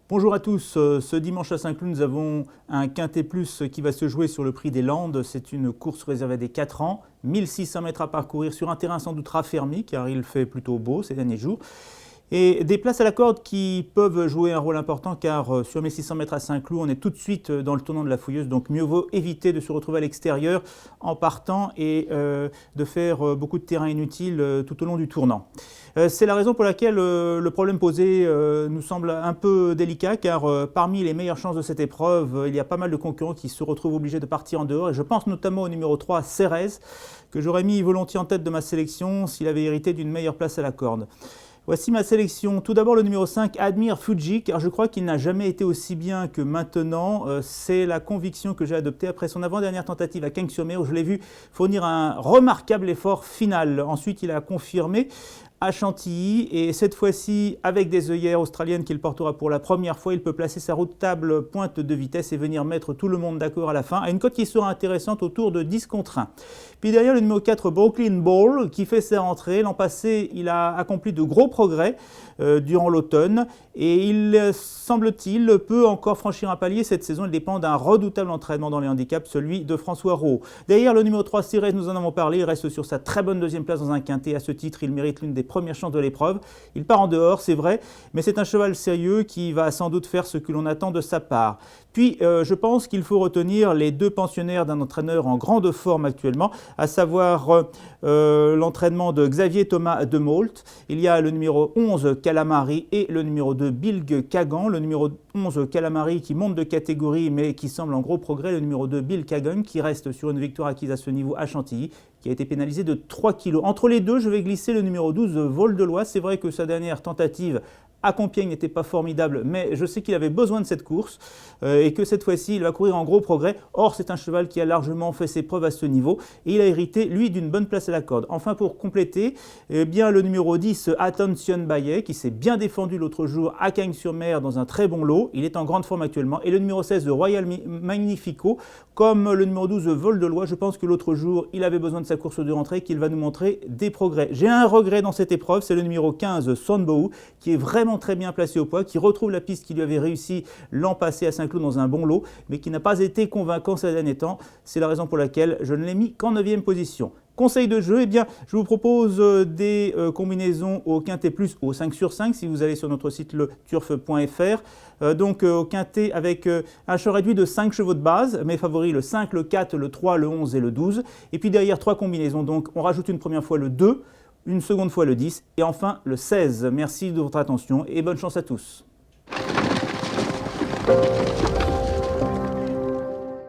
Bonjour à tous, ce dimanche à Saint-Cloud, nous avons un Quintet Plus qui va se jouer sur le Prix des Landes. C'est une course réservée des 4 ans, 1600 mètres à parcourir sur un terrain sans doute raffermi car il fait plutôt beau ces derniers jours. Et des places à la corde qui peuvent jouer un rôle important car sur 1600 mètres à Saint-Cloud, on est tout de suite dans le tournant de la Fouilleuse, donc mieux vaut éviter de se retrouver à l'extérieur en partant et de faire beaucoup de terrain inutile tout au long du tournant. C'est la raison pour laquelle le problème posé nous semble un peu délicat car parmi les meilleures chances de cette épreuve, il y a pas mal de concurrents qui se retrouvent obligés de partir en dehors et je pense notamment au numéro 3, Cérès, que j'aurais mis volontiers en tête de ma sélection s'il avait hérité d'une meilleure place à la corde. Voici ma sélection. Tout d'abord le numéro 5, Admire Fuji, car je crois qu'il n'a jamais été aussi bien que maintenant. C'est la conviction que j'ai adoptée après son avant-dernière tentative à Cagnes-sur-Mer où je l'ai vu fournir un remarquable effort final. Ensuite, il a confirmé à Chantilly et cette fois-ci avec des œillères australiennes qu'il portera pour la première fois, il peut placer sa redoutable pointe de vitesse et venir mettre tout le monde d'accord à la fin à une cote qui sera intéressante autour de 10 contre 1. Puis derrière le numéro 4 Brooklyn Ball qui fait ses rentrées. L'an passé il a accompli de gros progrès durant l'automne et il semble-t-il peut encore franchir un palier cette saison. Il dépend d'un redoutable entraînement dans les handicaps, celui de François Roux. Derrière le numéro 3 Cérès, nous en avons parlé, il reste sur sa très bonne deuxième place dans un quintet. À ce titre il mérite l'une des premières chances de l'épreuve. Il part en dehors, c'est vrai, mais c'est un cheval sérieux qui va sans doute faire ce que l'on attend de sa part. Puis, je pense qu'il faut retenir les deux pensionnaires d'un entraîneur en grande forme actuellement, à savoir l'entraînement de Xavier Thomas de Mault. Il y a le numéro 11 Calamari et le numéro 2 Bilg Kagan. Le numéro 11 Calamari qui monte de catégorie mais qui semble en gros progrès. Le numéro 2 Bilg Kagan qui reste sur une victoire acquise à ce niveau à Chantilly, qui a été pénalisé de 3 kg. Entre les deux, je vais glisser le numéro 12 Vol-de-Loire. C'est vrai que sa dernière tentative à Compiègne n'était pas formidable, mais je sais qu'il avait besoin de cette course et que cette fois-ci, il va courir en gros progrès. Or, c'est un cheval qui a largement fait ses preuves à ce niveau et il a hérité, lui, d'une bonne place à la corde. Enfin, pour compléter, eh bien, le numéro 10, Attention Baillet, qui s'est bien défendu l'autre jour à Cagnes-sur-Mer dans un très bon lot. Il est en grande forme actuellement. Et le numéro 16, Royal Magnifico, comme le numéro 12, Vol-de-Loire, je pense que l'autre jour, il avait besoin de sa course de rentrée, qu'il va nous montrer des progrès. J'ai un regret dans cette épreuve, c'est le numéro 15, Sonbou, qui est vraiment très bien placé au poids, qui retrouve la piste qui lui avait réussi l'an passé à Saint-Cloud dans un bon lot, mais qui n'a pas été convaincant ces derniers temps. C'est la raison pour laquelle je ne l'ai mis qu'en 9e position. Conseil de jeu, eh bien, je vous propose des combinaisons au Quintet Plus au 5 sur 5 si vous allez sur notre site leturf.fr. Donc au Quintet avec un choix réduit de 5 chevaux de base, mes favoris le 5, le 4, le 3, le 11 et le 12. Et puis derrière 3 combinaisons, donc on rajoute une première fois le 2, une seconde fois le 10 et enfin le 16. Merci de votre attention et bonne chance à tous.